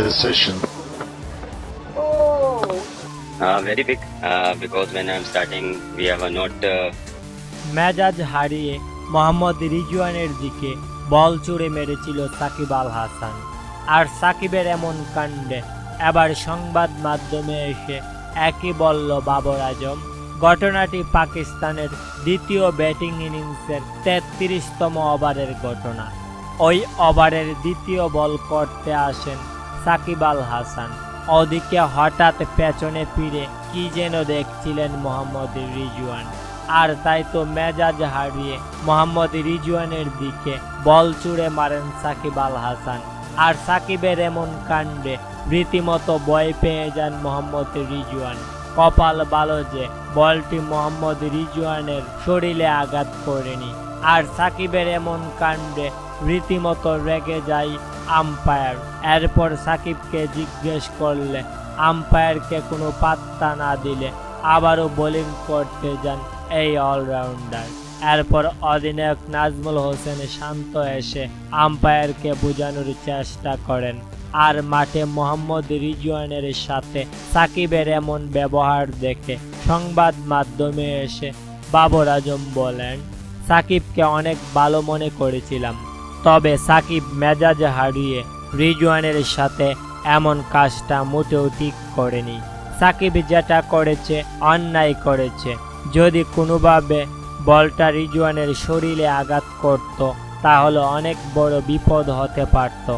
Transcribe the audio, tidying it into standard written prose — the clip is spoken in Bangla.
decision? Very big, because when I'm starting, we have a not. মেজাজ হারিয়ে মোহাম্মদ রিজওয়ানের দিকে বল ছুড়ে মেরেছিল সাকিব আল হাসান। আর সাকিবের এমন কাণ্ডে এবার সংবাদ মাধ্যমে এসে একই বলল বাবর আজম। ঘটনাটি পাকিস্তানের দ্বিতীয় ব্যাটিং ইনিংসের ৩৩তম ওভারের ঘটনা। ওই ওভারের দ্বিতীয় বল করতে আসেন সাকিব আল হাসান। ওদিকে হঠাৎ পেছনে ফিরে কি যেন দেখছিলেন মোহাম্মদ রিজওয়ান। আর তাই তো মেজাজ হারিয়ে মোহাম্মদ রিজওয়ানের দিকে বল ছুড়ে মারেন সাকিব আল হাসান। আর সাকিবের এমন কাণ্ডে রীতিমতো ভয় পেয়ে যান মোহাম্মদ রিজওয়ান। কপাল ভালো যে বলটি মোহাম্মদ রিজওয়ানের শরীরে আঘাত করেনি। আর সাকিবের এমন কাণ্ডে রীতিমতো রেগে যায় আম্পায়ার। এরপর সাকিবকে জিজ্ঞেস করলে আম্পায়ারকে কোনো পাত্তা না দিলে আবারও বোলিং করতে যান এই অলরাউন্ডার। এরপর অধিনায়ক নাজমুল হোসেন শান্ত এসে আম্পায়ারকে বোঝানোর চেষ্টা করেন। আর মাঠে মোহাম্মদ রিজওয়ানের সাথে সাকিবের এমন ব্যবহার দেখে সংবাদ মাধ্যমে এসে বাবর আজম বলেন, সাকিবকে অনেক ভালো মনে করেছিলাম, তবে সাকিব মেজাজ হারিয়ে রিজওয়ানের সাথে এমন কাজটা মোটেও ঠিক করেনি। সাকিব যেটা করেছে অন্যায় করেছে। যদি কোনোভাবে বলটা রিজওয়ানের শরীরে আঘাত করত তাহলে অনেক বড় বিপদ হতে পারত।